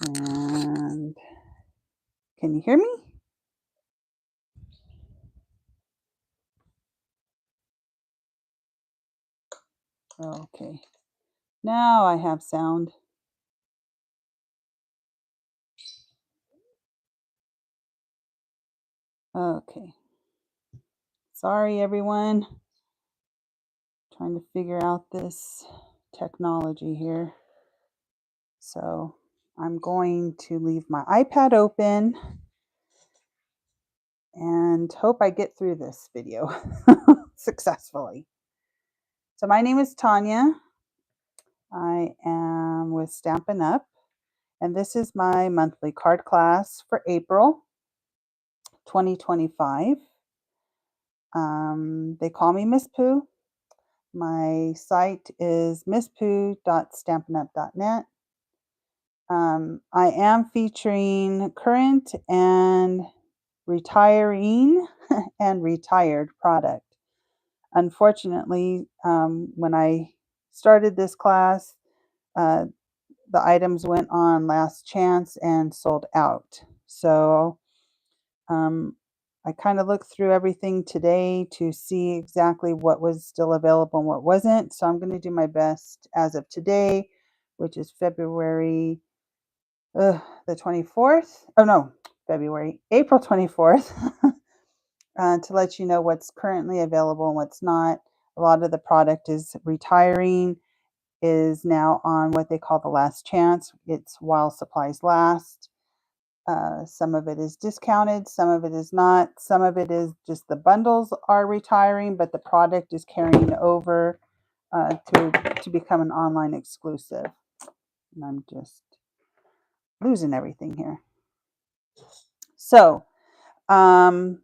And can you hear me? Okay. Now I have sound. Okay. Sorry, everyone. Trying to figure out this technology here. So I'm going to leave my iPad open and hope I get through this video successfully. So my name is Tanya. I am with Stampin' Up, and this is my monthly card class for April 2025. They call me Miss Pooh. My site is misspoo.stampinup.net. I am featuring current and retiring and retired product. Unfortunately, when I started this class, the items went on last chance and sold out. So I kind of looked through everything today to see exactly what was still available and what wasn't. So I'm going to do my best as of today, which is February the 24th. Oh no, April 24th, to let you know what's currently available and what's not. A lot of the product is retiring, is now on what they call the last chance. It's while supplies last. Some of it is discounted, some of it is not. Some of it is just the bundles are retiring, but the product is carrying over to become an online exclusive. And I'm just losing everything here. So I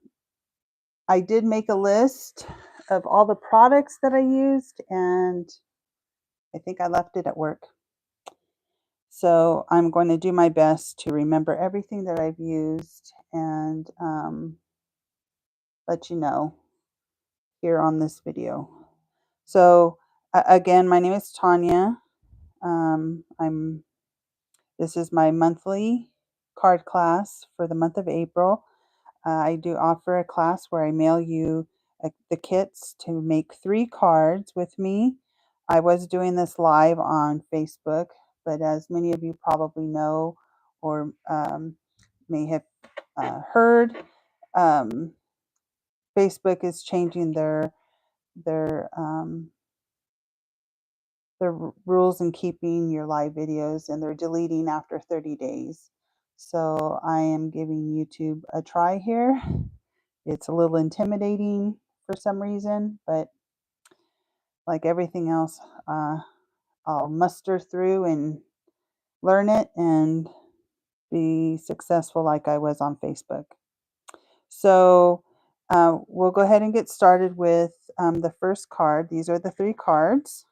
did make a list of all the products that I used, and I think I left it at work. So I'm going to do my best to remember everything that I've used and let you know here on this video. So again, my name is Tanya. This is my monthly card class for the month of April. I do offer a class where I mail you the kits to make 3 cards with me. I was doing this live on Facebook, but as many of you probably know or may have heard, Facebook is changing their rules in keeping your live videos, and they're deleting after 30 days. So I am giving YouTube a try here. It's a little intimidating for some reason, but like everything else, I'll muster through and learn it and be successful like I was on Facebook. So we'll go ahead and get started with the first card. These are the 3 cards.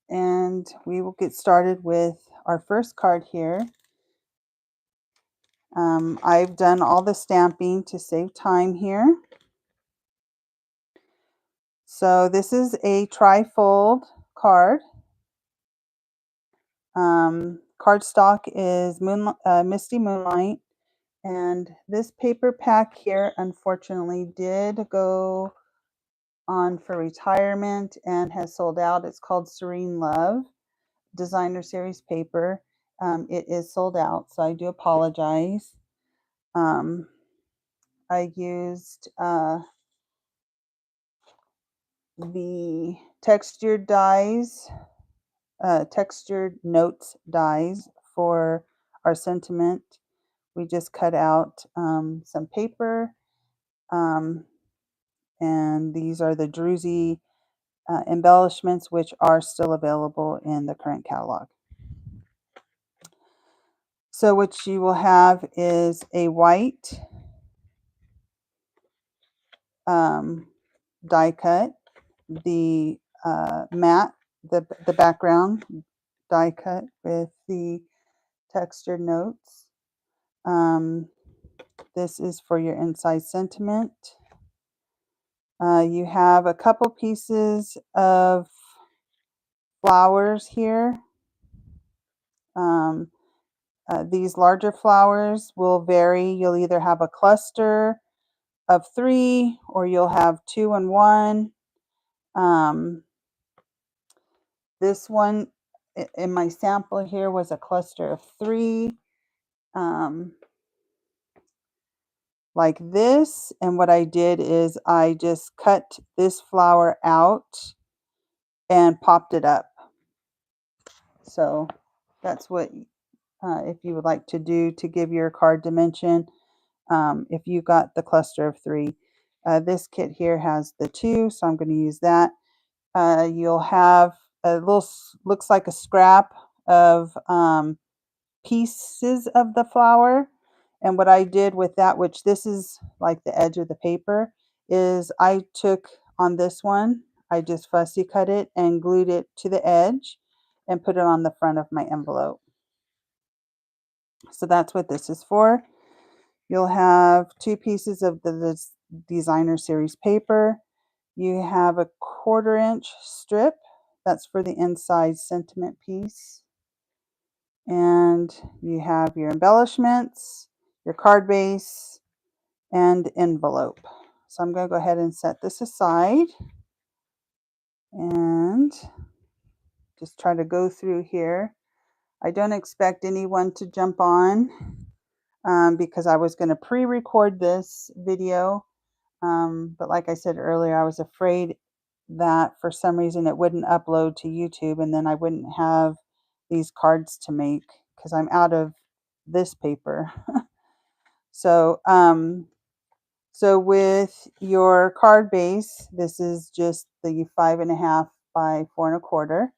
And we will get started with our first card here. I've done all the stamping to save time here. So this is a tri-fold card. Cardstock is Misty Moonlight. And this paper pack here, unfortunately, did go on for retirement and has sold out. It's called Serene Love Designer Series paper. It is sold out, so I do apologize. I used the textured dies, textured notes dies for our sentiment. We just cut out some paper, and these are the Druzy embellishments, which are still available in the current catalog. So what you will have is a white die cut, the matte, the background die cut with the textured notes. This is for your inside sentiment. You have a couple pieces of flowers here. These larger flowers will vary. You'll either have a cluster of 3 or you'll have 2 and 1. This one in my sample here was a cluster of 3. Like this, and what I did is I just cut this flower out and popped it up. So that's what if you would like to do to give your card dimension, if you got the cluster of 3. This kit here has the 2, so I'm going to use that. You'll have a little, looks like a scrap of pieces of the flower. And what I did with that, which this is like the edge of the paper, is I took on this one, I just fussy cut it and glued it to the edge and put it on the front of my envelope. So that's what this is for. You'll have 2 pieces of the designer series paper. You have a 1/4 inch strip. That's for the inside sentiment piece. And you have your embellishments, your card base, and envelope. So I'm going to go ahead and set this aside and just try to go through here. I don't expect anyone to jump on because I was going to pre-record this video. But like I said earlier, I was afraid that for some reason it wouldn't upload to YouTube and then I wouldn't have these cards to make because I'm out of this paper. So with your card base, this is just the 5.5 by 4 1/4.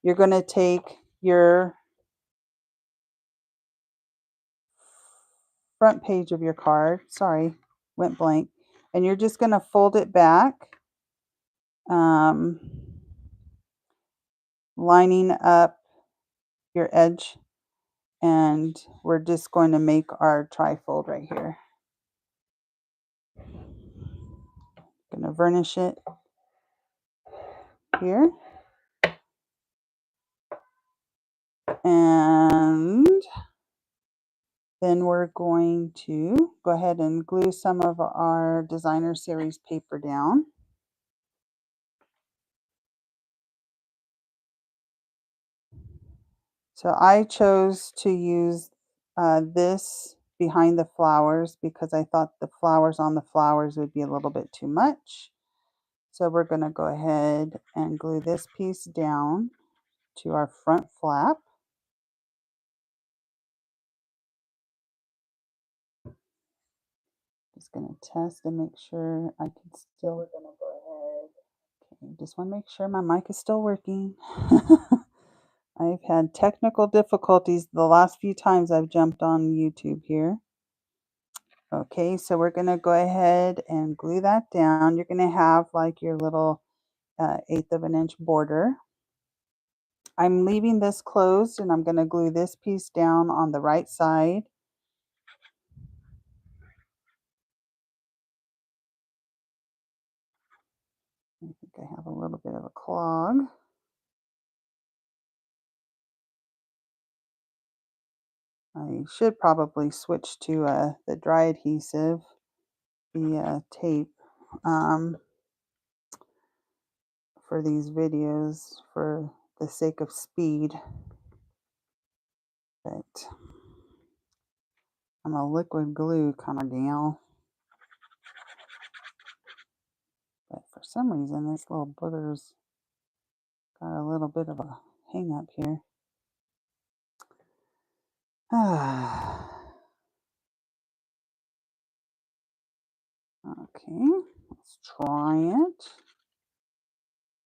You're going to take your front page of your card, sorry, went blank, and you're just going to fold it back, lining up your edge, and we're just going to make our trifold right here. Going to varnish it here, and then we're going to go ahead and glue some of our designer series paper down. So I chose to use this behind the flowers because I thought the flowers on the flowers would be a little bit too much. So we're going to go ahead and glue this piece down to our front flap. Just going to test and make sure I can still, we're going to go ahead. Okay, just want to make sure my mic is still working. I've had technical difficulties the last few times I've jumped on YouTube here. Okay, so we're going to go ahead and glue that down. You're going to have like your little 1/8 of an inch border. I'm leaving this closed and I'm going to glue this piece down on the right side. I think I have a little bit of a clog. I should probably switch to the dry adhesive, the tape, for these videos for the sake of speed. But I'm a liquid glue kind of gal. But for some reason, this little booger's got a little bit of a hang up here. Okay, let's try it.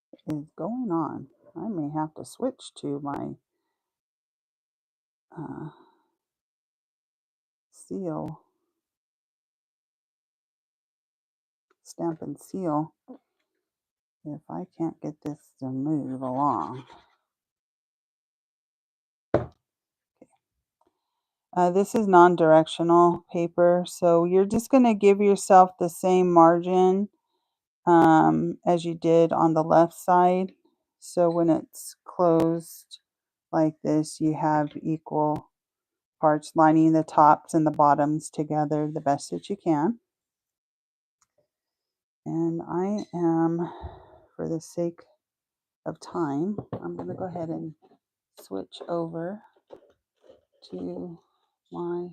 What is going on? I may have to switch to my seal, stamp and seal, if I can't get this to move along. This is non-directional paper, so you're just going to give yourself the same margin as you did on the left side. So when it's closed like this, you have equal parts lining the tops and the bottoms together the best that you can. And I am, for the sake of time, I'm going to go ahead and switch over to my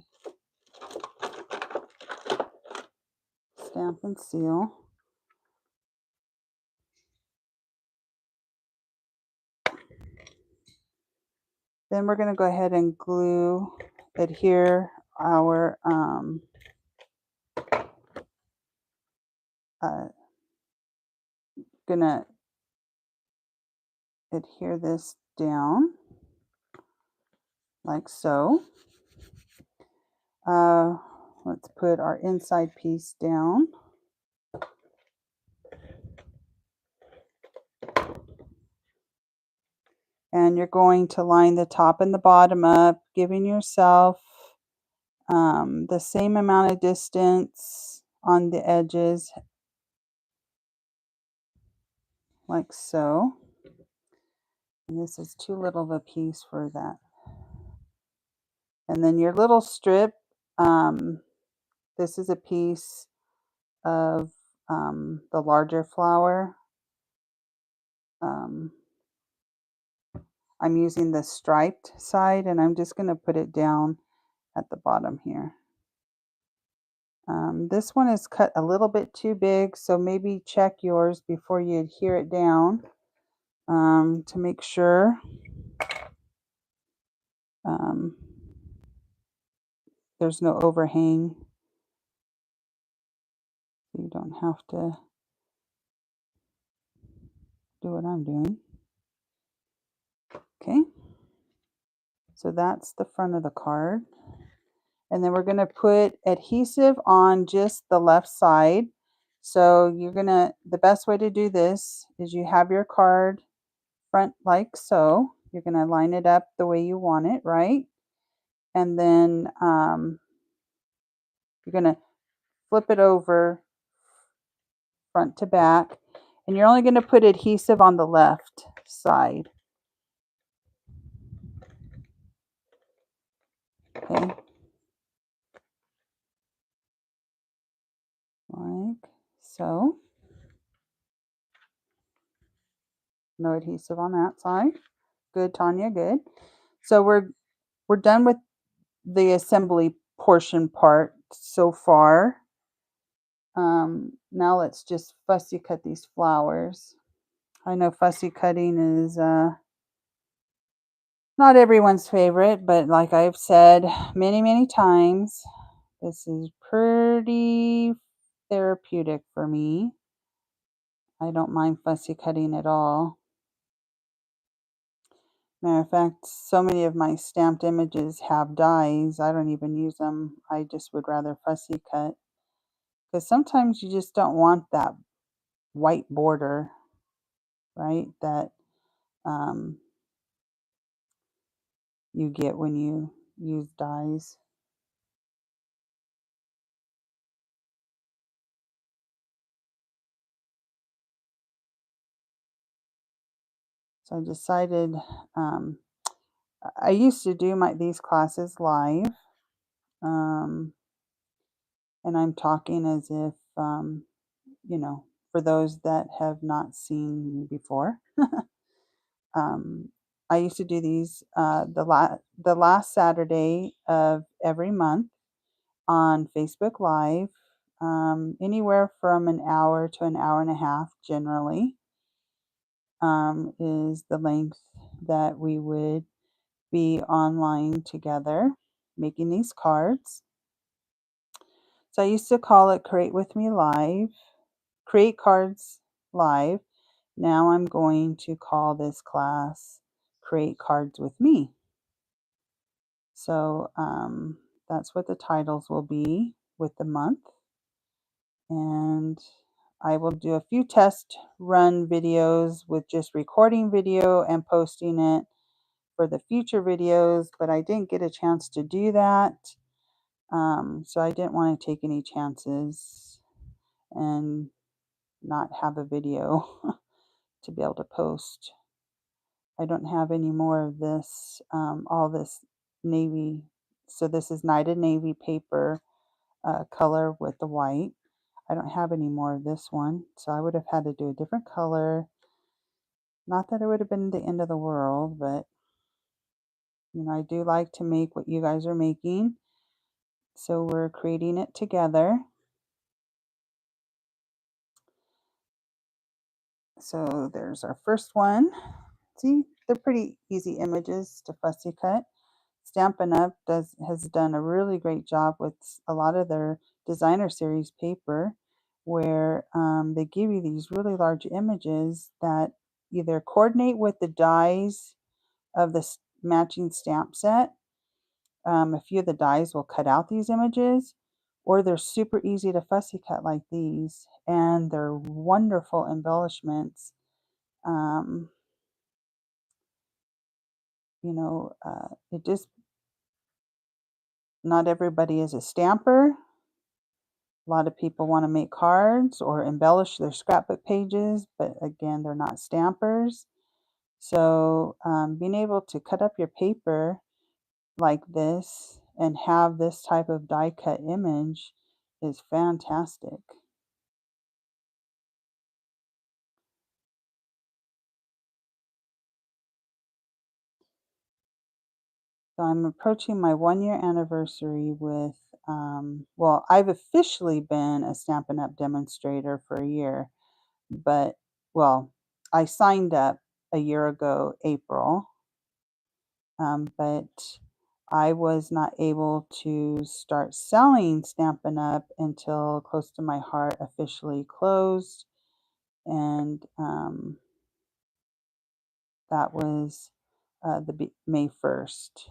stamp and seal. Then we're going to go ahead and adhere our gonna adhere this down like so. Let's put our inside piece down. And you're going to line the top and the bottom up, giving yourself the same amount of distance on the edges, like so. And this is too little of a piece for that. And then your little strip, this is a piece of the larger flower. I'm using the striped side, and I'm just going to put it down at the bottom here. This one is cut a little bit too big, so maybe check yours before you adhere it down to make sure there's no overhang. You don't have to do what I'm doing. Okay, so that's the front of the card. And then we're going to put adhesive on just the left side. So the best way to do this is you have your card front like so. You're going to line it up the way you want it, right? And then you're going to flip it over front to back. And you're only going to put adhesive on the left side. Okay. Like so. No adhesive on that side. Good, Tanya, good. So we're done with the assembly portion part so far. Now let's just fussy cut these flowers. I know fussy cutting is not everyone's favorite, but like I've said many times, this is pretty therapeutic for me. I don't mind fussy cutting at all. Matter of fact, so many of my stamped images have dies. I don't even use them. I just would rather fussy cut. Because sometimes you just don't want that white border, right? That you get when you use dies. So I decided, I used to do these classes live, and I'm talking as if, you know, for those that have not seen me before. I used to do these the last Saturday of every month on Facebook Live, anywhere from an hour to an hour and a half generally is the length that we would be online together making these cards. So I used to call it Create With Me Live, Create Cards Live. Now I'm going to call this class Create Cards With Me. So that's what the titles will be with the month. And I will do a few test run videos with just recording video and posting it for the future videos, but I didn't get a chance to do that. So I didn't want to take any chances and not have a video to be able to post. I don't have any more of this, all this navy. So this is Knighted Navy paper color with the white. I don't have any more of this one, so I would have had to do a different color. Not that it would have been the end of the world, but I do like to make what you guys are making. So we're creating it together. So there's our first one. See, they're pretty easy images to fussy cut. Stampin' Up! Has done a really great job with a lot of their designer series paper where they give you these really large images that either coordinate with the dies of the matching stamp set. A few of the dies will cut out these images, or they're super easy to fussy cut like these, and they're wonderful embellishments. Um, it just, not everybody is a stamper. A lot of people want to make cards or embellish their scrapbook pages, but again, they're not stampers. So being able to cut up your paper like this and have this type of die cut image is fantastic. So I'm approaching my 1 year anniversary with, well, I've officially been a Stampin' Up! Demonstrator for a year, but, well, I signed up a year ago, April, but I was not able to start selling Stampin' Up! Until Close to My Heart officially closed, and that was May 1st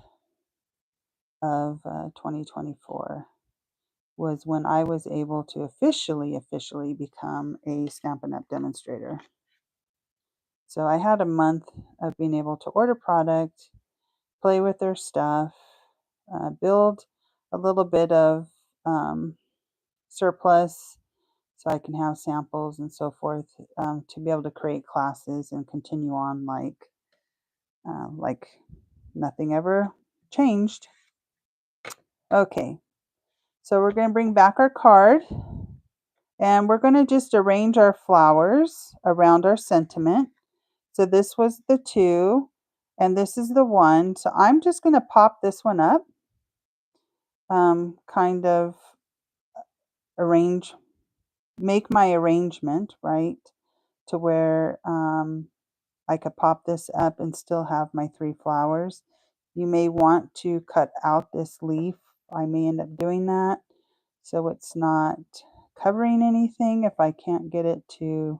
of 2024 was when I was able to officially become a Stampin' Up! Demonstrator. So I had a month of being able to order product, play with their stuff, build a little bit of surplus so I can have samples and so forth, to be able to create classes and continue on like nothing ever changed. Okay, so we're going to bring back our card, and we're going to just arrange our flowers around our sentiment. So this was the 2, and this is the 1. So I'm just going to pop this one up, kind of make my arrangement, right, to where I could pop this up and still have my 3 flowers. You may want to cut out this leaf. I may end up doing that so it's not covering anything if I can't get it to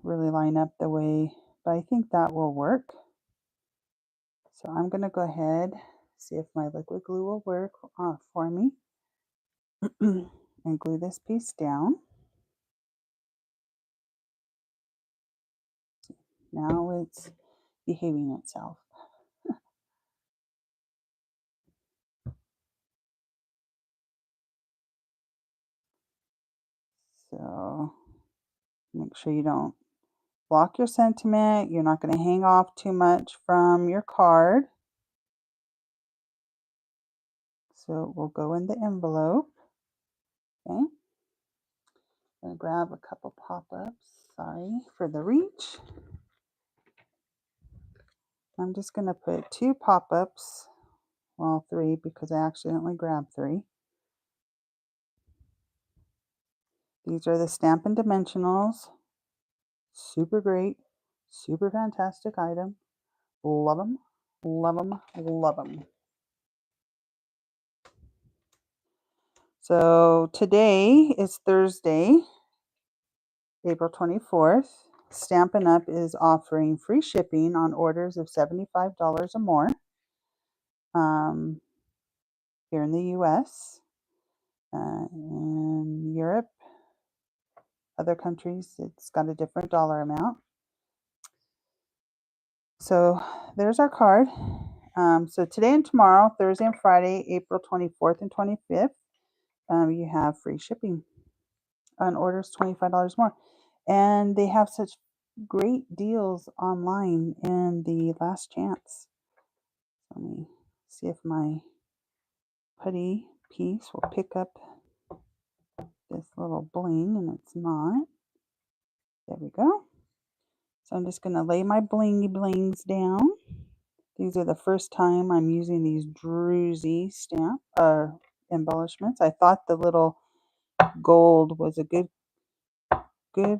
really line up the way, but I think that will work. So I'm going to go ahead, see if my liquid glue will work for me, and glue this piece down. Now it's behaving itself. So make sure you don't block your sentiment. You're not going to hang off too much from your card. So we'll go in the envelope. Okay. I'm going to grab a couple pop-ups. Sorry for the reach. I'm just going to put 2 pop-ups, well, 3 because I accidentally grabbed 3. These are the Stampin' Dimensionals. Super great, super fantastic item. Love them, love them, love them. So today is Thursday, April 24th. Stampin' Up! Is offering free shipping on orders of $75 or more here in the US. In Europe, other countries, it's got a different dollar amount. So there's our card. So today and tomorrow, Thursday and Friday, April 24th and 25th, you have free shipping on orders $25 more. And they have such great deals online in the last chance. Let me see if my putty piece will pick up this little bling, and it's not. There we go. So I'm just going to lay my blingy blings down. These are the first time I'm using these Druzy stamp embellishments. I thought the little gold was a good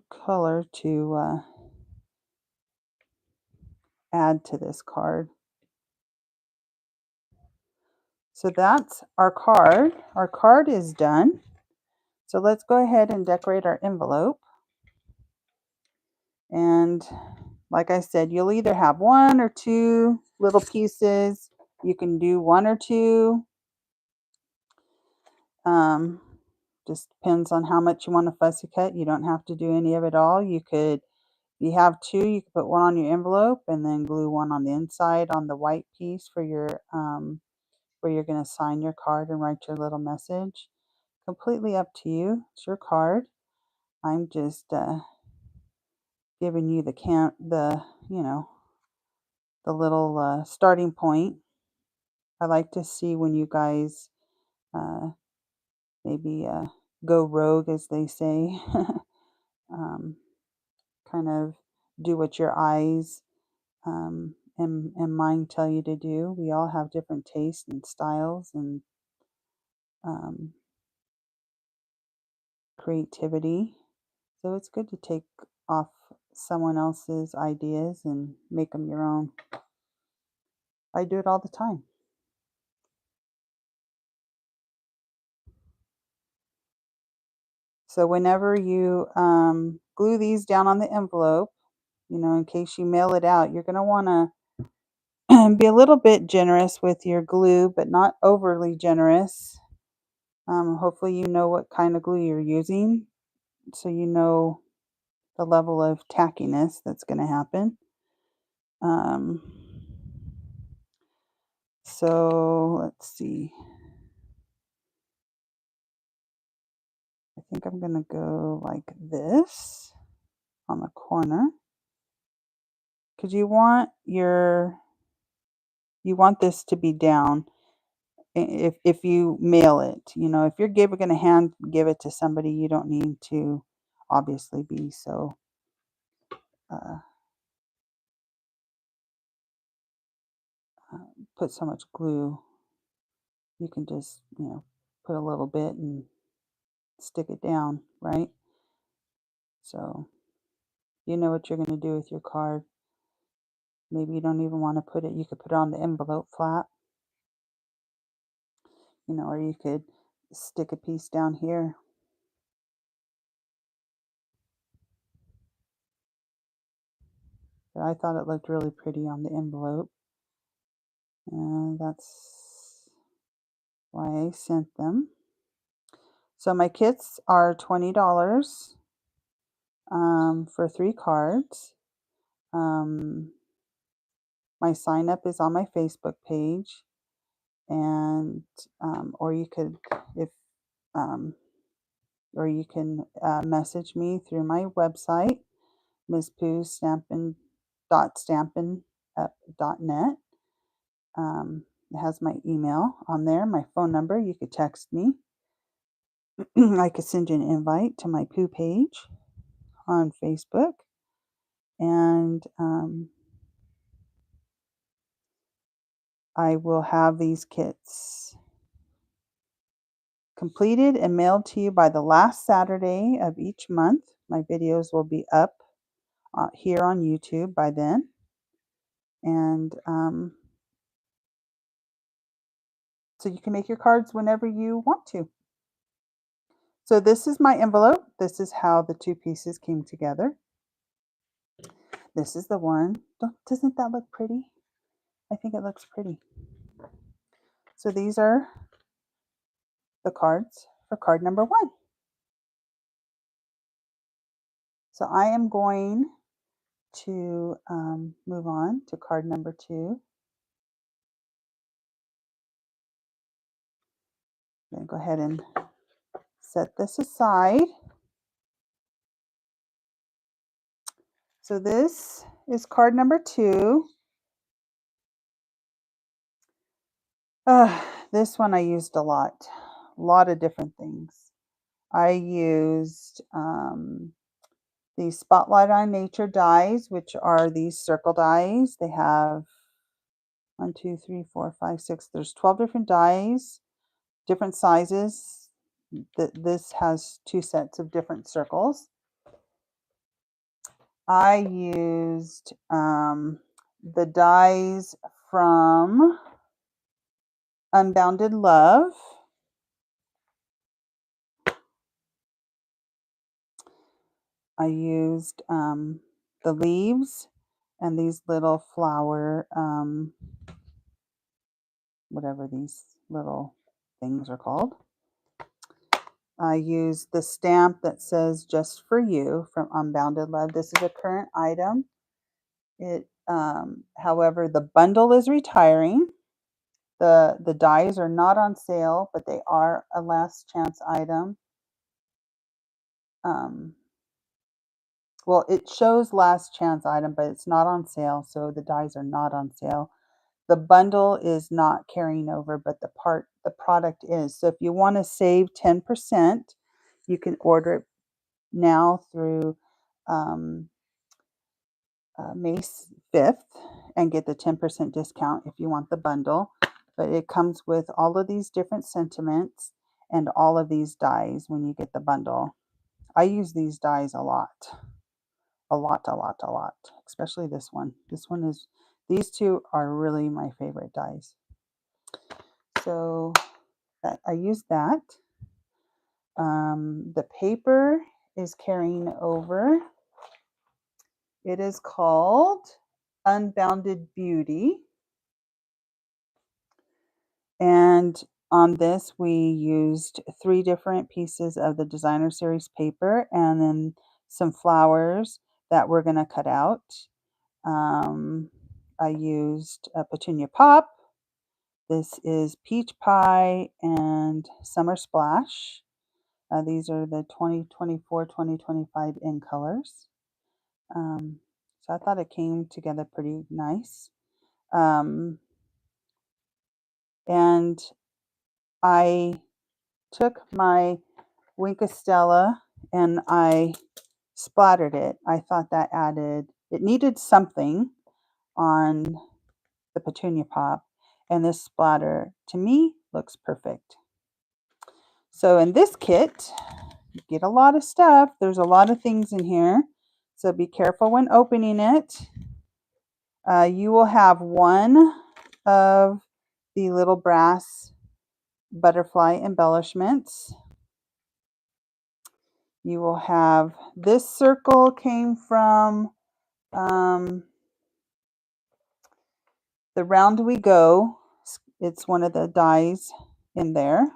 color to add to this card. So that's our card. Our card is done. So let's go ahead and decorate our envelope. And like I said, you'll either have one or two little pieces. You can do one or two. Just depends on how much you want to fussy cut. You don't have to do any of it all. You could, if you have two, you could put one on your envelope and then glue one on the inside on the white piece for your where you're going to sign your card and write your little message. Completely up to you. It's your card. I'm just giving you the little starting point. I like to see when you guys maybe go rogue, as they say. Kind of do what your eyes and mind tell you to do. We all have different tastes and styles and creativity. So it's good to take off someone else's ideas and make them your own. I do it all the time. So whenever you glue these down on the envelope, in case you mail it out, you're going to want to be a little bit generous with your glue, but not overly generous. Hopefully you know what kind of glue you're using, so you know the level of tackiness that's going to happen. So let's see. I think I'm going to go like this on the corner, because you want this to be down. If you mail it, if you're going to hand give it to somebody, you don't need to obviously be so put so much glue. You can just put a little bit and stick it down, right? So you know what you're going to do with your card. Maybe you don't even want to put it, you could put it on the envelope flap, or you could stick a piece down here. But I thought it looked really pretty on the envelope, and that's why I sent them. So my kits are $20 for 3 cards. My sign up is on my Facebook page, and or you could message me through my website, misspoostampin.net. It has my email on there, my phone number. You could text me. I could send you an invite to my Pooh page on Facebook, and I will have these kits completed and mailed to you by the last Saturday of each month. My videos will be up here on YouTube by then. And so you can make your cards whenever you want to. So this is my envelope. This is how the two pieces came together. This is the one. Doesn't that look pretty? I think it looks pretty. So these are the cards for card number 1. So I am going to move on to card number 2. I'm going to go ahead and set this aside. So this is card number 2. This one I used a lot of different things. I used these Spotlight on Nature dies, which are these circle dies. They have 1, 2, 3, 4, 5, 6. There's 12 different dies, different sizes. This has 2 sets of different circles. I used the dies from Unbounded Love. I used the leaves and these little flower, whatever these little things are called. I used the stamp that says "Just for You" from Unbounded Love. This is a current item. However, the bundle is retiring. The dies are not on sale, but they are a last chance item. Well, it shows last chance item, but it's not on sale, so the dies are not on sale. The bundle is not carrying over, but the product is. So if you want to save 10%, you can order it now through May 5th and get the 10% discount if you want the bundle. But it comes with all of these different sentiments and all of these dies when you get the bundle. I use these dies a lot, especially this one. These two are really my favorite dies. So I use that. The paper is carrying over. It is called Unbounded Beauty. And on this, we used 3 different pieces of the designer series paper and then some flowers that we're going to cut out. I used a Petunia Pop. This is Peach Pie and Summer Splash. These are the 2024-2025 in colors. So I thought it came together pretty nice. And I took my Wink of Stella and I splattered it. I thought that it needed something on the Petunia Pop, and this splatter, to me, looks perfect. So in this kit, you get a lot of stuff. There's a lot of things in here, so be careful when opening it. You will have one of the little brass butterfly embellishments. You will have this circle came from the Round We Go. It's one of the dies in there.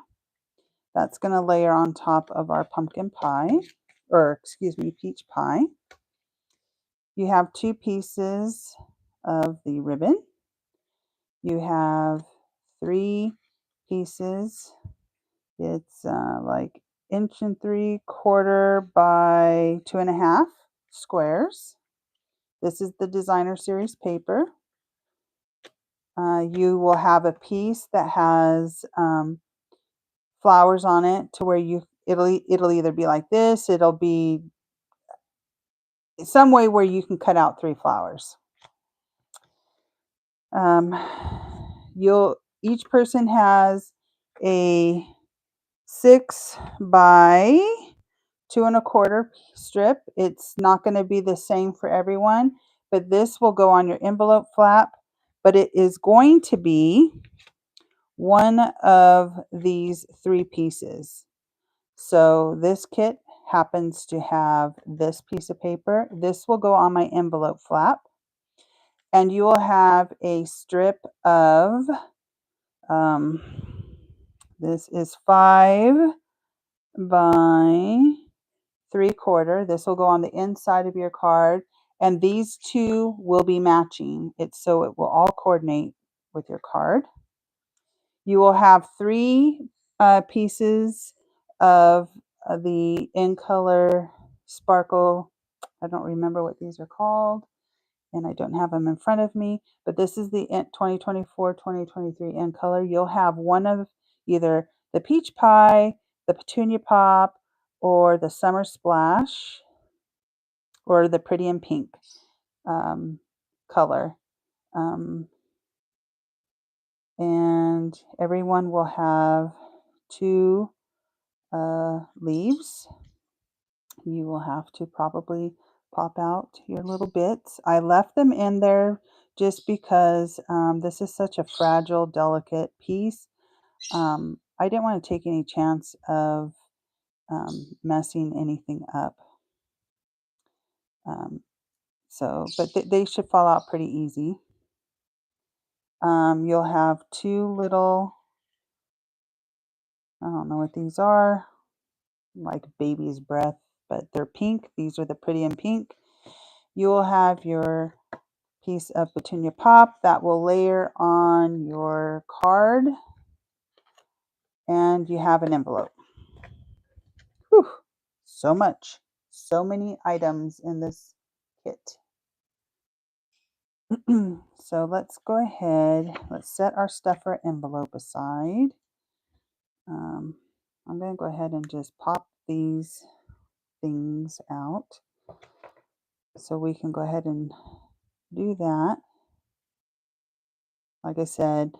That's going to layer on top of our pumpkin pie, or excuse me, peach pie. You have 2 pieces of the ribbon. You have 3 pieces. It's like 1 3/4 by 2.5 squares. This is the designer series paper. You will have a piece that has flowers on it to where it'll either be like this, it'll be some way where you can cut out 3 flowers. Each person has a 6 by 2 1/4 strip. It's not going to be the same for everyone, but this will go on your envelope flap, but it is going to be one of these 3 pieces. So this kit happens to have this piece of paper. This will go on my envelope flap, and you will have a strip of this is 5 by 3/4. This will go on the inside of your card, and these 2 will be matching. So it will all coordinate with your card. You will have 3 pieces of the in color sparkle I don't remember what these are called, and I don't have them in front of me, but this is the 2024-2023 end color. You'll have one of either the Peach Pie, the Petunia Pop, or the Summer Splash, or the Pretty in Pink color. And everyone will have 2 leaves. You will have to probably pop out your little bits. I left them in there just because this is such a fragile, delicate piece. I didn't want to take any chance of messing anything up. But they should fall out pretty easy. You'll have 2 little, I don't know what these are, like baby's breath, but they're pink. These are the Pretty in Pink. You will have your piece of Petunia Pop that will layer on your card, and you have an envelope. Whew, so much, so many items in this kit. So let's go ahead, let's set our stuffer envelope aside. I'm going to go ahead and just pop these things out so we can go ahead and do that. Like I said,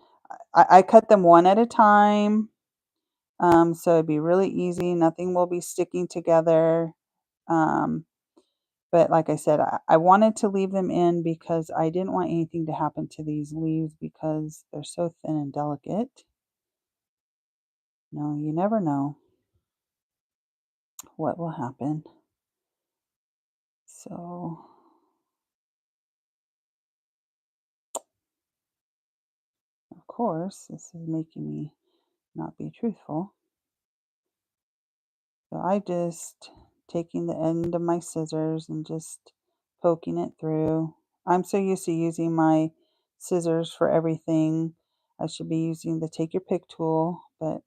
I cut them one at a time, so it'd be really easy. Nothing will be sticking together. But like I said, I wanted to leave them in because I didn't want anything to happen to these leaves because they're so thin and delicate. No, you never know what will happen. So of course, this is making me not be truthful. So I just taking the end of my scissors and just poking it through. I'm so used to using my scissors for everything. I should be using the Take Your Pick tool, but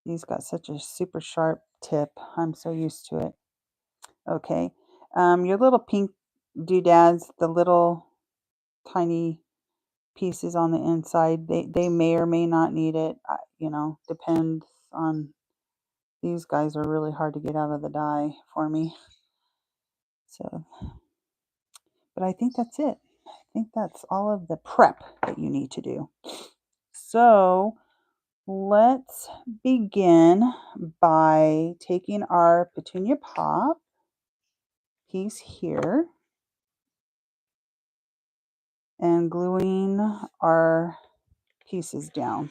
these got such a super sharp tip. I'm so used to it. Okay. Your little pink doodads, the little tiny pieces on the inside, they may or may not need it. Depends on, these guys are really hard to get out of the die for me. So, but I think that's it. I think that's all of the prep that you need to do. So let's begin by taking our Petunia Pop piece here and gluing our pieces down.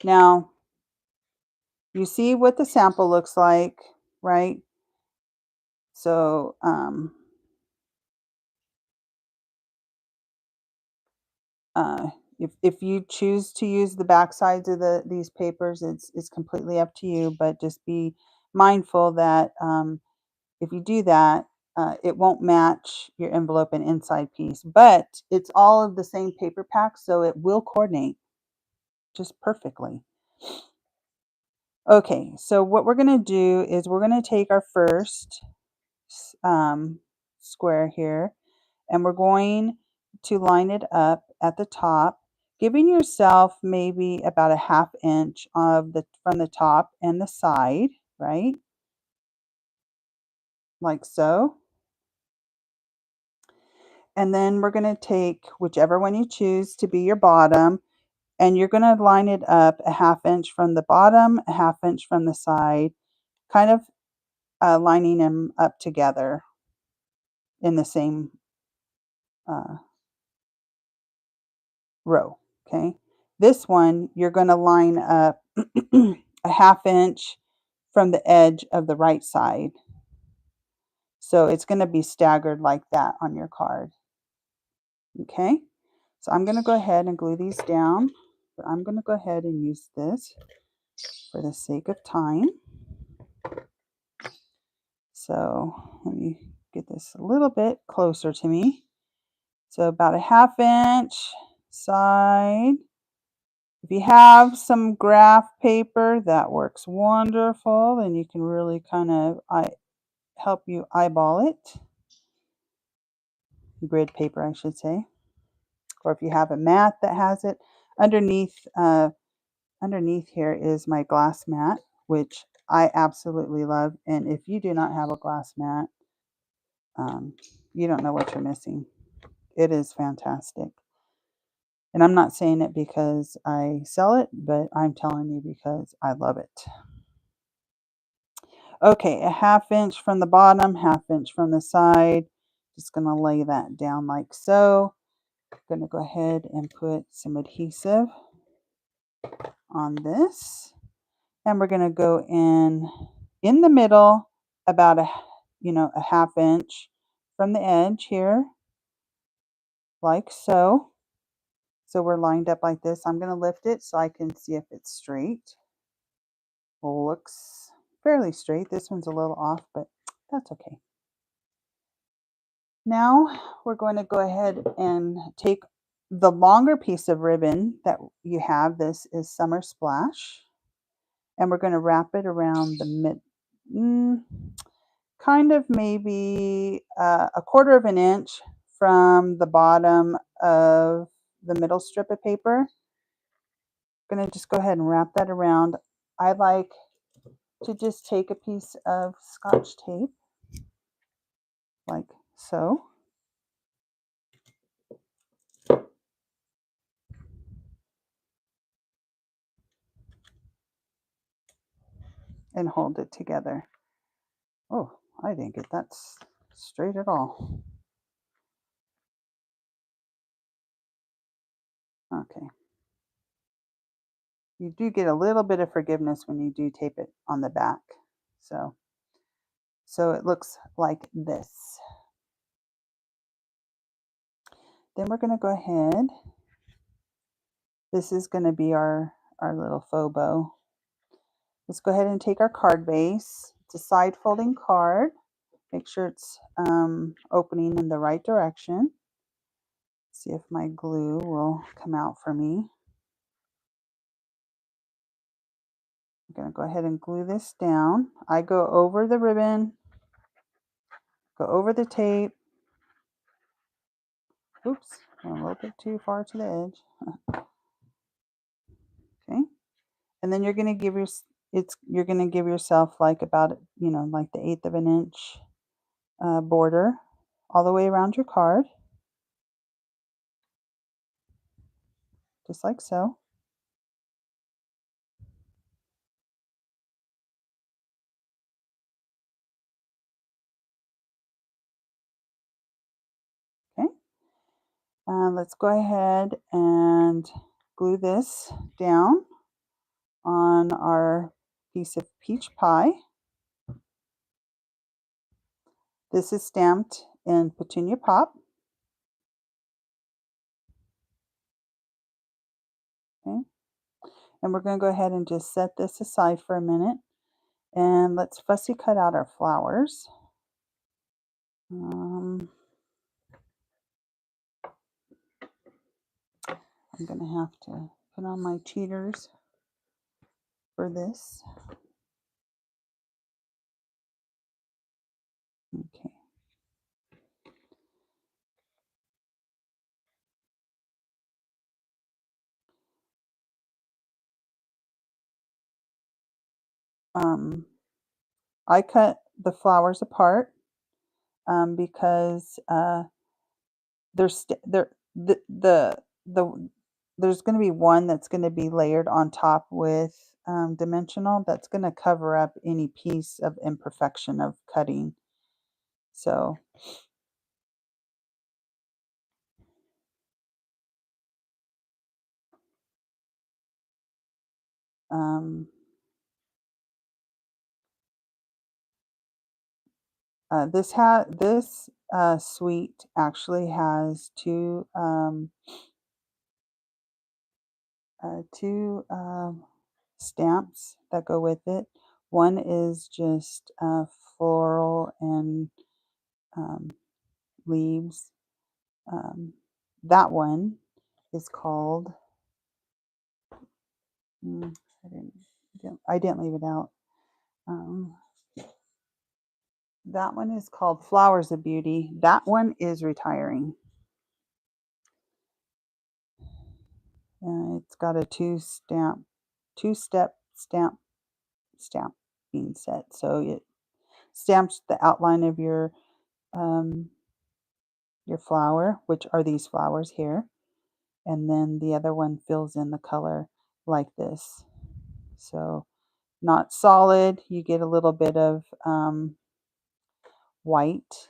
Now, you see what the sample looks like, right? So, if you choose to use the back sides of these papers, it's completely up to you, but just be mindful that if you do that, it won't match your envelope and inside piece, but it's all of the same paper pack, so it will coordinate just perfectly. Okay, so what we're going to do is we're going to take our first square here, and we're going to line it up at the top, giving yourself maybe about a 1/2 inch from the top and the side, right? Like so. And then we're going to take whichever one you choose to be your bottom, and you're going to line it up a 1/2 inch from the bottom, a 1/2 inch from the side, kind of lining them up together in the same row. Okay. This one, you're going to line up a 1/2 inch from the edge of the right side. So it's going to be staggered like that on your card. Okay. So I'm going to go ahead and glue these down. But I'm going to go ahead and use this for the sake of time. So let me get this a little bit closer to me. So about a 1/2 inch side. If you have some graph paper, that works wonderful. Then you can really kind of, help you eyeball it. Grid paper, I should say. Or if you have a mat that has it, underneath underneath here is my glass mat, which I absolutely love. And if you do not have a glass mat, you don't know what you're missing. It is fantastic. And I'm not saying it because I sell it, but I'm telling you because I love it. Okay, a 1/2 inch from the bottom, 1/2 inch from the side. Just going to lay that down like so. Going to go ahead and put some adhesive on this. And we're going to go in the middle about a 1/2 inch from the edge here, like so. So we're lined up like this. I'm going to lift it so I can see if it's straight. Well, looks fairly straight. This one's a little off, but that's okay. Now we're going to go ahead and take the longer piece of ribbon that you have. This is Summer Splash. And we're going to wrap it around the kind of maybe a 1/4 of an inch from the bottom of the middle strip of paper. I'm going to just go ahead and wrap that around. I like to just take a piece of Scotch tape like so. And hold it together. Oh, I didn't get that straight at all. Okay. You do get a little bit of forgiveness when you do tape it on the back. So it looks like this. Then we're going to go ahead. This is going to be our little faux bow. Let's go ahead and take our card base. It's a side folding card. Make sure it's opening in the right direction. See if my glue will come out for me. I'm going to go ahead and glue this down. I go over the ribbon, go over the tape. Oops, went a little bit too far to the edge. Okay, and then you're going to give yourself like about like the 1/8 of an inch border all the way around your card, just like so. Okay, let's go ahead and glue this down on our piece of peach pie. This is stamped in Petunia Pop. Okay, and we're going to go ahead and just set this aside for a minute, and let's fussy cut out our flowers. I'm going to have to put on my cheaters for this. Okay. I cut the flowers apart because there's going to be one that's going to be layered on top with dimensional that's going to cover up any piece of imperfection of cutting. So this suite actually has two stamps that go with it. One is just floral and leaves. That one is called. I didn't leave it out. That one is called Flowers of Beauty. That one is retiring. It's got a two-step stamping set. So it stamps the outline of your flower, which are these flowers here, and then the other one fills in the color like this. So not solid, you get a little bit of white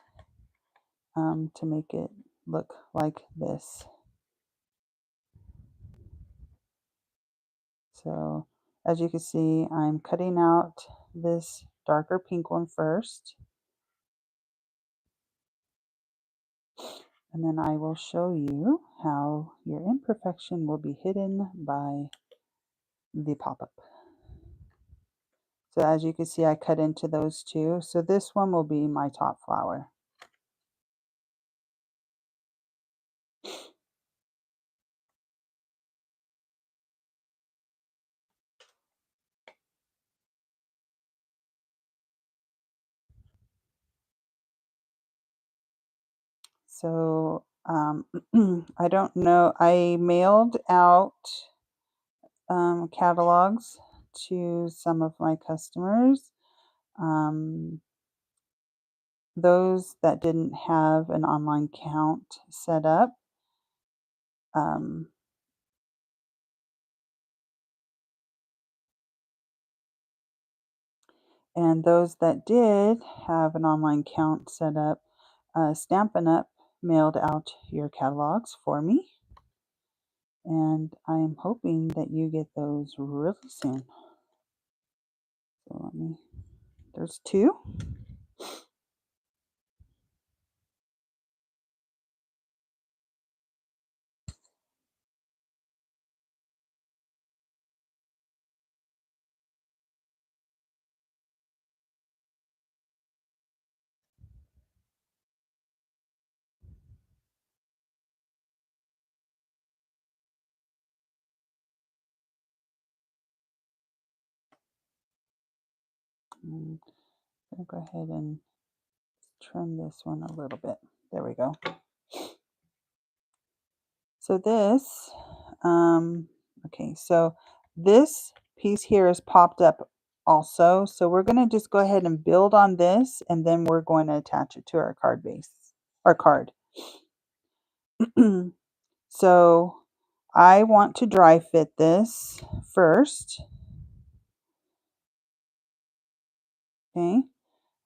to make it look like this. So as you can see, I'm cutting out this darker pink one first. And then I will show you how your imperfection will be hidden by the pop-up. So as you can see, I cut into those two. So this one will be my top flower. So I don't know, I mailed out catalogs to some of my customers. Those that didn't have an online account set up, and those that did have an online account set up, Stampin' Up! Mailed out your catalogs for me. And I'm hoping that you get those really soon. So there's two. I'm going to go ahead and trim this one a little bit. There we go. So this, okay, so this piece here is popped up also. So we're going to just go ahead and build on this, and then we're going to attach it to our card base, our card. So I want to dry fit this first. Okay,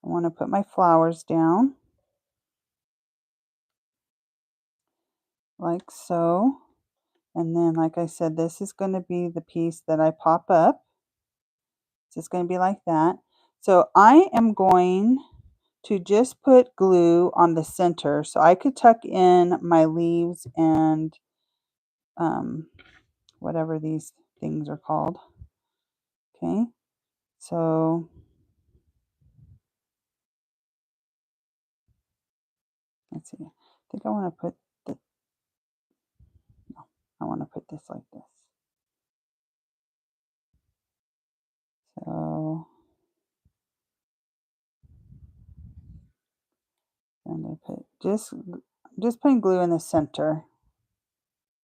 I want to put my flowers down like so. And then, like I said, this is going to be the piece that I pop up. So it's going to be like that. So I am going to just put glue on the center. So I could tuck in my leaves and whatever these things are called. Okay, so let's see. I think I want to put the, no, I want to put this like this. So, and I put just putting glue in the center.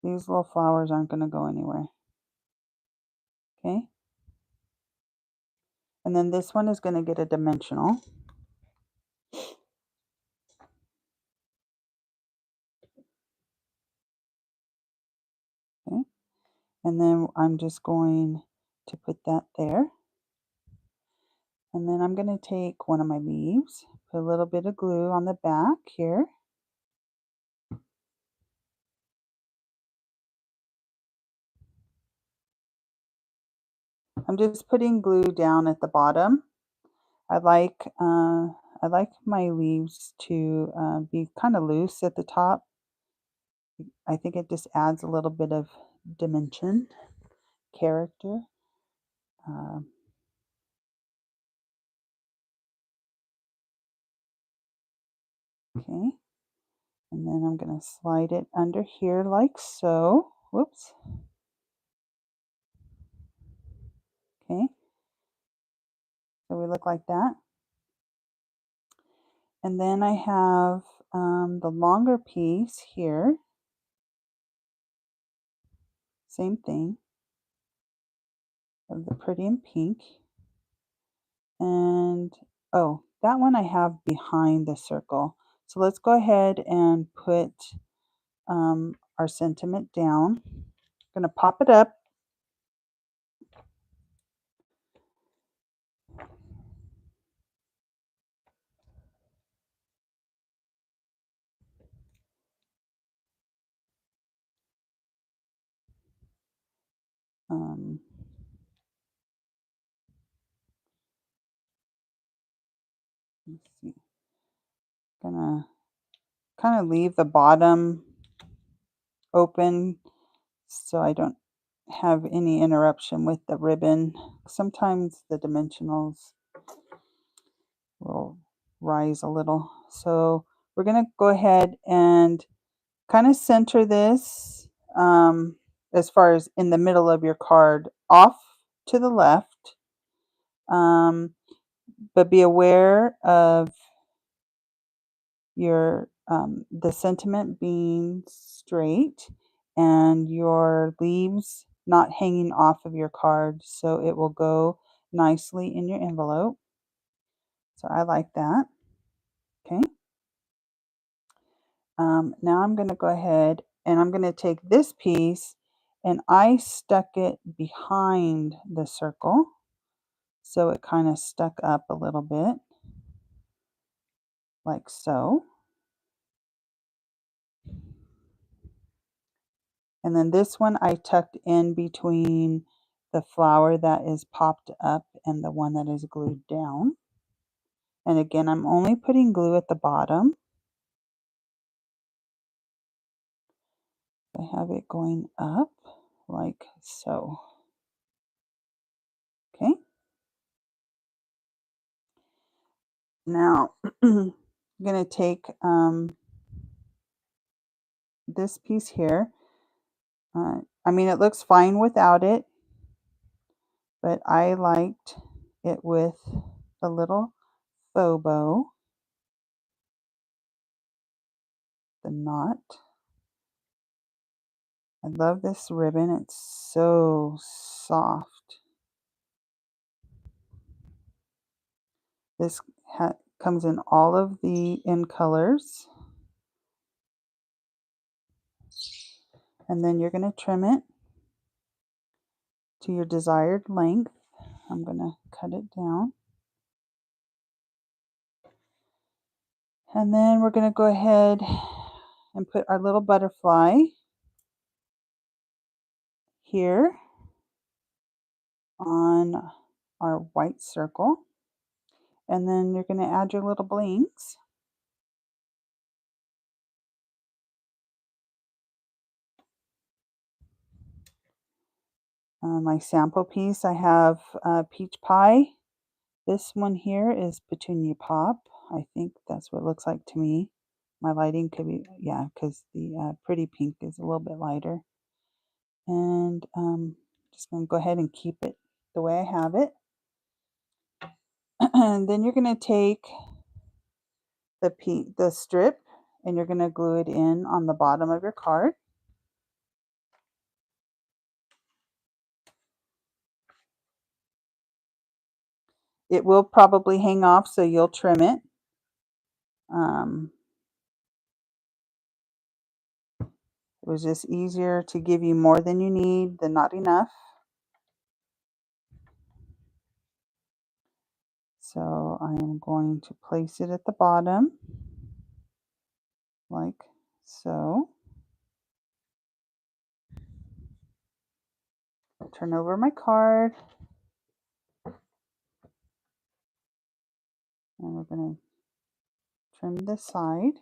These little flowers aren't going to go anywhere. Okay. And then this one is going to get a dimensional. Okay. And then I'm just going to put that there. And then I'm going to take one of my leaves, put a little bit of glue on the back here. I'm just putting glue down at the bottom. I like my leaves to be kind of loose at the top. I think it just adds a little bit of dimension, character. Okay, and then I'm going to slide it under here like so. Whoops. Okay, so we look like that. And then I have the longer piece here. Same thing. Of the pretty in pink. And oh, that one I have behind the circle. So let's go ahead and put our sentiment down. I'm going to pop it up. Let's see. Gonna kind of leave the bottom open so I don't have any interruption with the ribbon. Sometimes the dimensionals will rise a little. So we're going to go ahead and kind of center this as far as in the middle of your card off to the left. But be aware of your the sentiment being straight and your leaves not hanging off of your card, so it will go nicely in your envelope. So I like that. Okay. Now I'm going to go ahead and I'm going to take this piece and I stuck it behind the circle, so it kind of stuck up a little bit like so. And then this one I tucked in between the flower that is popped up and the one that is glued down. And again, I'm only putting glue at the bottom. I have it going up like so. Okay. Now, I'm going to take this piece here. I mean, it looks fine without it, but I liked it with a little faux bow, the knot. I love this ribbon. It's so soft. This comes in all of the in colors. And then you're going to trim it to your desired length. I'm going to cut it down. And then we're going to go ahead and put our little butterfly here on our white circle. And then you're going to add your little blinks. My sample piece, I have peach pie. This one here is petunia pop. I think that's what it looks like to me. My lighting could be, yeah, because the pretty pink is a little bit lighter. And just going to go ahead and keep it the way I have it. And then you're going to take the strip and you're going to glue it in on the bottom of your card. It will probably hang off, so you'll trim it. It was just easier to give you more than you need than not enough. So I am going to place it at the bottom, like so. Turn over my card. And we're going to trim this side,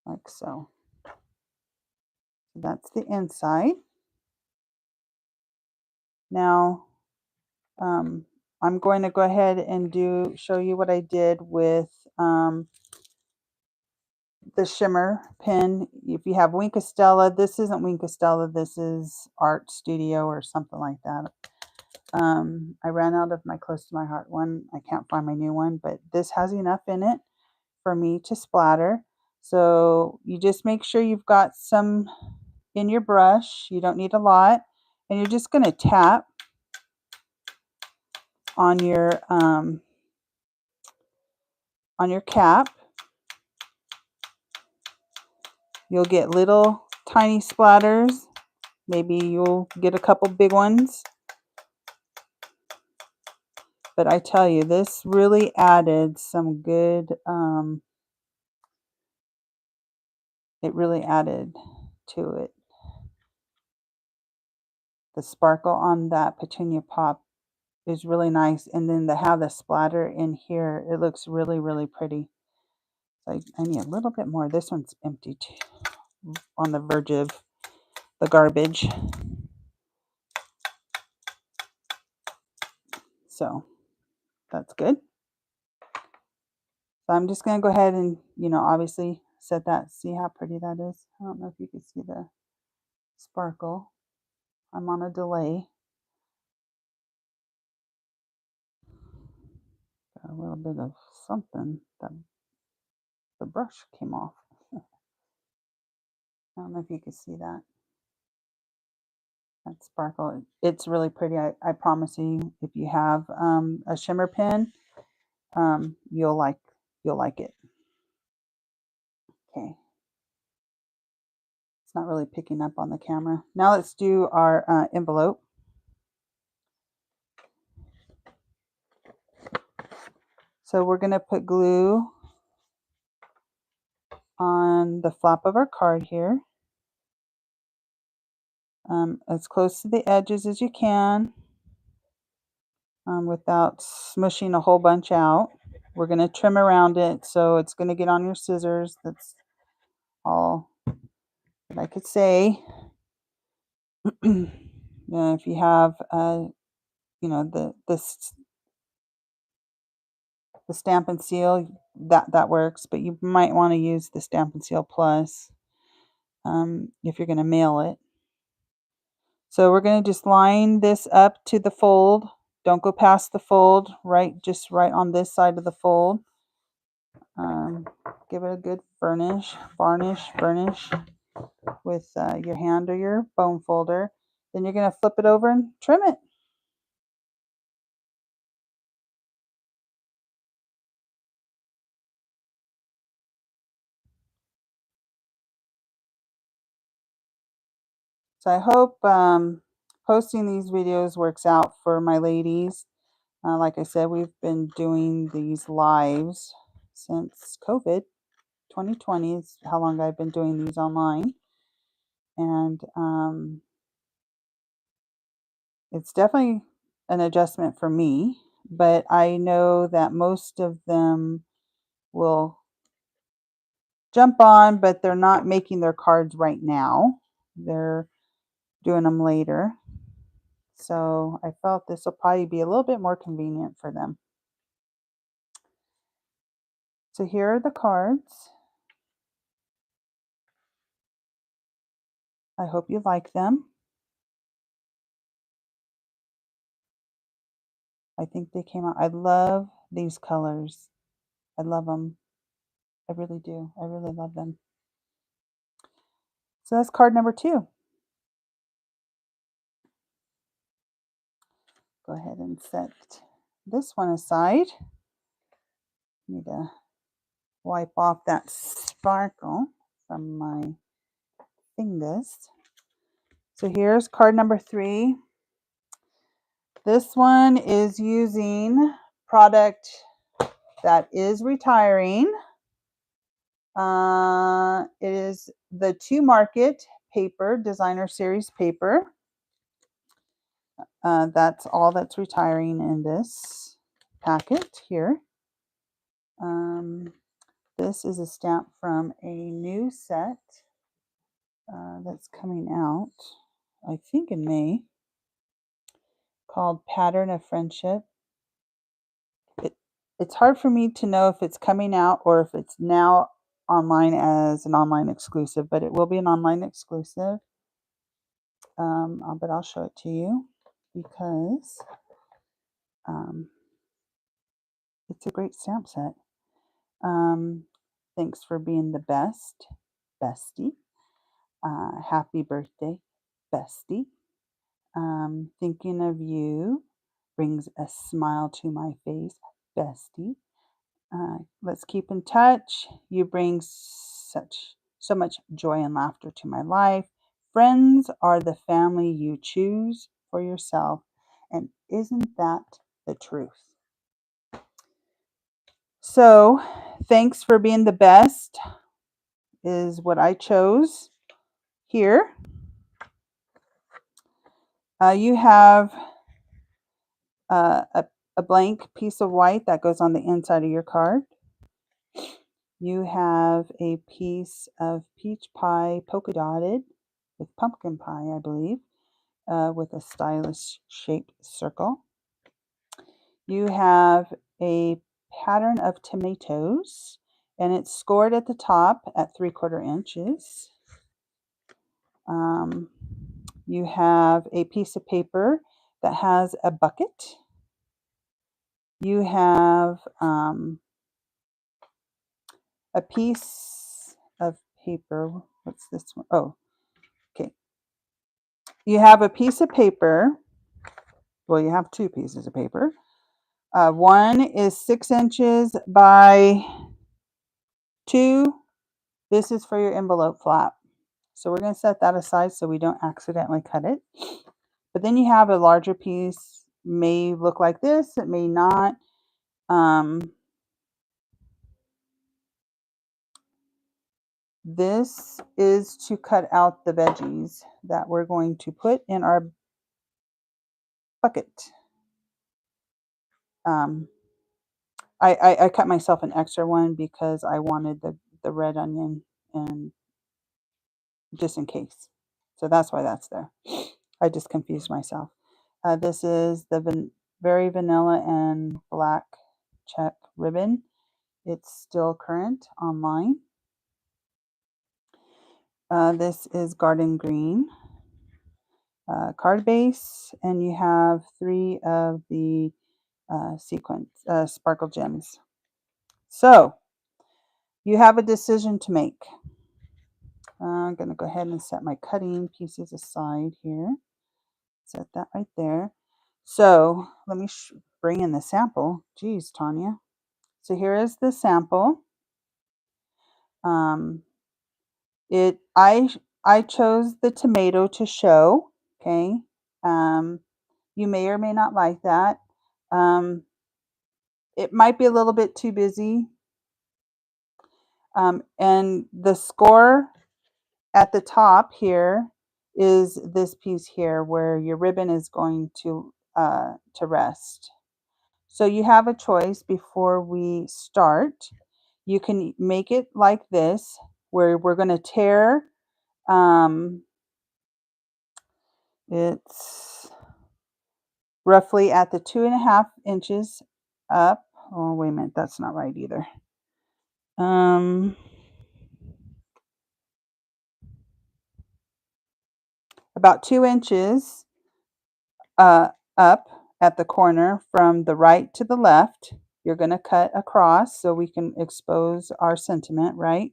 like so. So that's the inside. Now, I'm going to go ahead and show you what I did with the shimmer pen. If you have Wink of Stella, this isn't Wink of Stella, this is Art Studio or something like that. I ran out of my Close to My Heart one. I can't find my new one, but this has enough in it. for me to splatter. So you just make sure you've got some in your brush. You don't need a lot. And you're just going to tap on your cap. You'll get little tiny splatters. Maybe you'll get a couple big ones. But I tell you, this really added some good, it really added to it. The sparkle on that petunia pop is really nice. And then to have the splatter in here, it looks really, really pretty. I need a little bit more. This one's empty too, on the verge of the garbage. So that's good. So I'm just going to go ahead and, obviously set that. See how pretty that is? I don't know if you can see the sparkle. I'm on a delay. Got a little bit of something that the brush came off. I don't know if you can see that. That sparkle. It's really pretty. I promise you, if you have a shimmer pen, you'll like it. Okay. It's not really picking up on the camera. Now let's do our envelope. So we're going to put glue on the flap of our card here. As close to the edges as you can, without smushing a whole bunch out. We're going to trim around it, so it's going to get on your scissors. That's all that I could say. If you have, the Stampin' Seal, that works, but you might want to use the Stampin' Seal Plus if you're going to mail it. So we're going to just line this up to the fold. Don't go past the fold, just right on this side of the fold. Give it a good varnish with your hand or your bone folder. Then you're going to flip it over and trim it. So I hope posting these videos works out for my ladies. Like I said, we've been doing these lives since COVID. 2020 is how long I've been doing these online. And it's definitely an adjustment for me, but I know that most of them will jump on, but they're not making their cards right now. They're doing them later. So I felt this will probably be a little bit more convenient for them. So here are the cards. I hope you like them. I think they came out. I love these colors. I love them. I really do. I really love them. So that's card number 2. Go ahead and set this one aside. Need to wipe off that sparkle from my fingers. So here's card number 3. This one is using product that is retiring. It is the To Market paper, designer series paper. That's all that's retiring in this packet here. This is a stamp from a new set that's coming out, I think in May, called Pattern of Friendship. It's hard for me to know if it's coming out or if it's now online as an online exclusive, but it will be an online exclusive. But I'll show it to you because it's a great stamp set. thanks for being the best, bestie. Happy birthday, bestie. Thinking of you brings a smile to my face, bestie. Let's keep in touch. You bring so much joy and laughter to my life. Friends are the family you choose for yourself. And isn't that the truth? So, thanks for being the best is what I chose here. You have a blank piece of white that goes on the inside of your card. You have a piece of peach pie polka dotted with pumpkin pie, I believe, with a stylish shaped circle. You have a pattern of tomatoes, and it's scored at the top at 3/4 inches. You have a piece of paper that has a bucket. You have a piece of paper. What's this one? Oh, okay. You have a piece of paper. Well, you have two pieces of paper. One is 6 inches by 2. This is for your envelope flap. So we're going to set that aside so we don't accidentally cut it. But then you have a larger piece. May look like this. It may not. This is to cut out the veggies that we're going to put in our bucket. I cut myself an extra one because I wanted the red onion, and just in case. So that's why that's there. I just confused myself. This is the very vanilla and black check ribbon. It's still current online. This is garden green card base, and you have 3 of the sparkle gems. So you have a decision to make. I'm going to go ahead and set my cutting pieces aside here. Set that right there. So let me bring in the sample. Geez, Tanya. So here is the sample. I chose the tomato to show. Okay. You may or may not like that. It might be a little bit too busy. And the score at the top here is this piece here where your ribbon is going to rest. So you have a choice before we start. You can make it like this, where we're going to tear. It's roughly at the 2.5 inches up. Oh, wait a minute, that's not right either. About 2 inches up at the corner from the right to the left. You're going to cut across so we can expose our sentiment, right?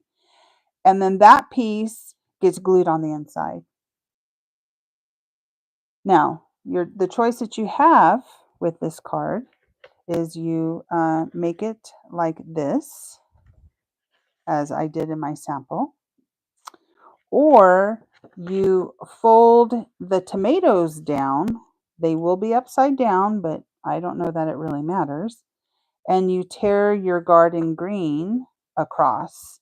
And then that piece gets glued on the inside. Now, the choice that you have with this card is you make it like this, as I did in my sample, or you fold the tomatoes down. They will be upside down, but I don't know that it really matters. And you tear your garden green across,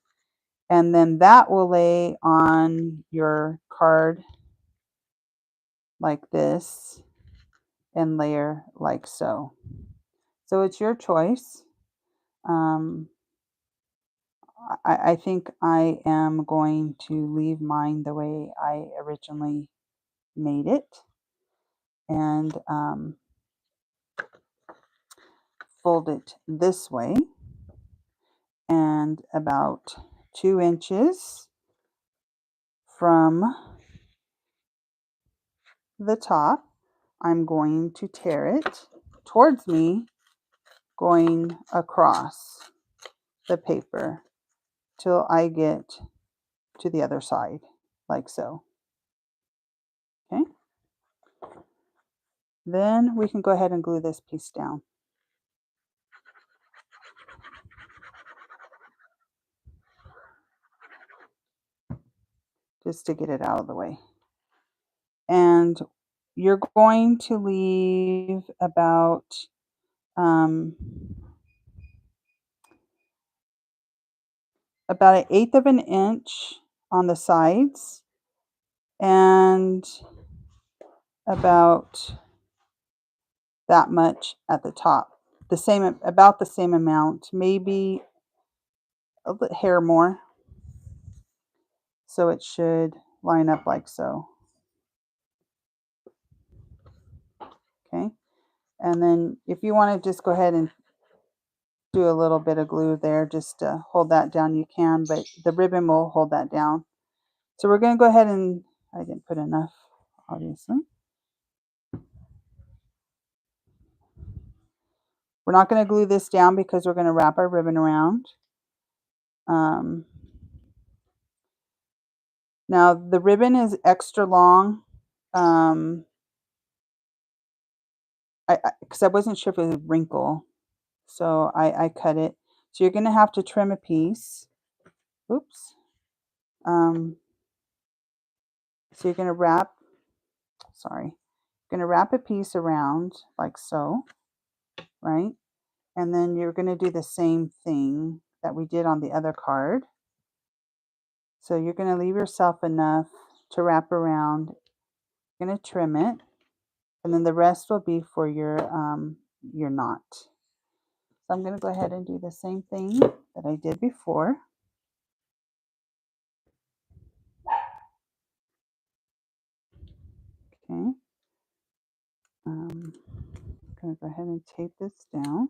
and then that will lay on your card like this and layer like so. So it's your choice. I think I am going to leave mine the way I originally made it, and fold it this way, and about 2 inches from the top, I'm going to tear it towards me, going across the paper till I get to the other side, like so. Okay. Then we can go ahead and glue this piece down. Just to get it out of the way. And you're going to leave about about 1/8 of an inch on the sides and about that much at the top. About the same amount, maybe a hair more. So it should line up like so. Okay. And then if you want to just go ahead and do a little bit of glue there just to hold that down, you can, but the ribbon will hold that down. So we're going to go ahead and, I didn't put enough, obviously. We're not going to glue this down because we're going to wrap our ribbon around. Now the ribbon is extra long. Because I wasn't sure if it would wrinkle, so I cut it. So you're going to have to trim a piece. Oops. So you're going to wrap, a piece around like so, right? And then you're going to do the same thing that we did on the other card. So you're going to leave yourself enough to wrap around. You're going to trim it, and then the rest will be for your knot. So I'm going to go ahead and do the same thing that I did before. Okay. I'm going to go ahead and tape this down.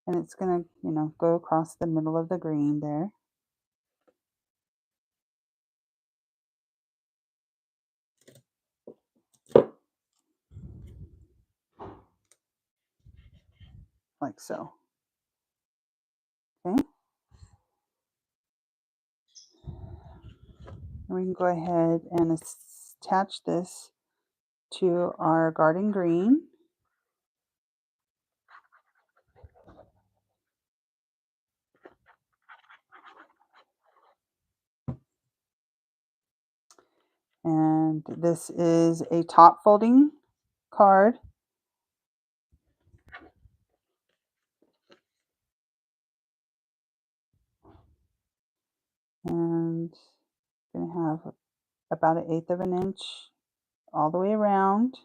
And it's going to, go across the middle of the green there. Like so. Okay. And we can go ahead and attach this to our garden green. And this is a top folding card. And I'm going to have about 1/8 of an inch all the way around,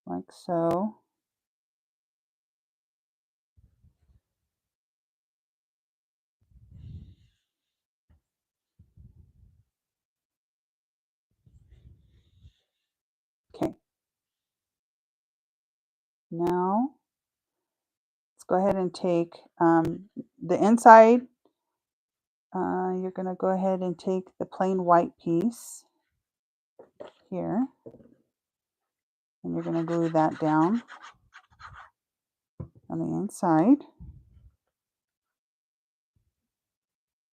like so. Okay. Now, let's go ahead and take the inside. You're going to go ahead and take the plain white piece here, and you're going to glue that down on the inside.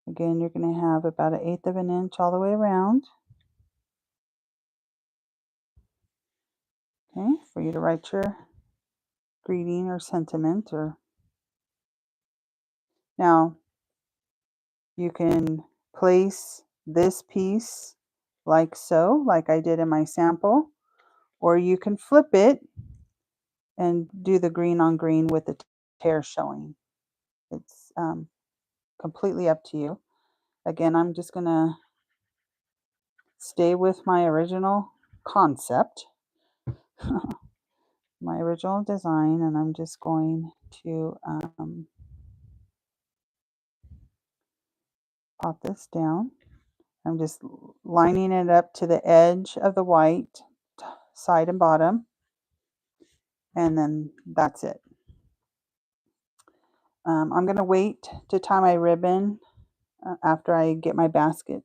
Again, you're going to have about 1/8 of an inch all the way around. Okay, for you to write your greeting or sentiment. Now, you can place this piece like so, like I did in my sample, or you can flip it and do the green on green with the tear showing. It's completely up to you. Again, I'm just going to stay with my original concept, my original design, and I'm just going to pop this down. I'm just lining it up to the edge of the white, side and bottom, and then that's it. I'm going to wait to tie my ribbon after I get my basket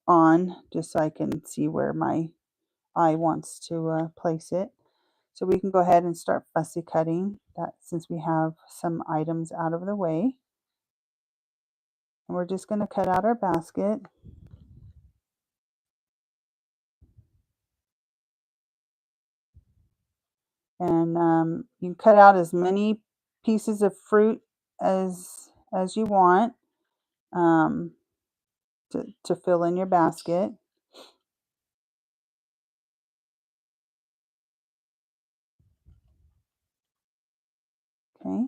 on, just so I can see where my eye wants to place it. So we can go ahead and start fussy cutting that since we have some items out of the way. And we're just going to cut out our basket. And you can cut out as many pieces of fruit as you want um, to fill in your basket. Okay.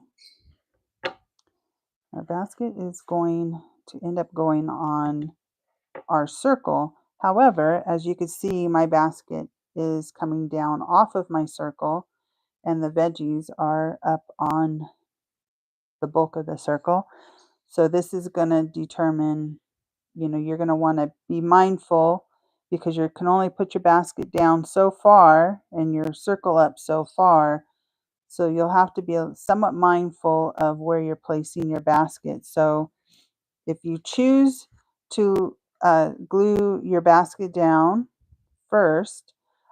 Our basket is going to end up going on our circle. However, as you can see, my basket is coming down off of my circle and the veggies are up on the bulk of the circle. So this is going to determine, you're going to want to be mindful because you can only put your basket down so far and your circle up so far. So you'll have to be somewhat mindful of where you're placing your basket. So if you choose to glue your basket down first,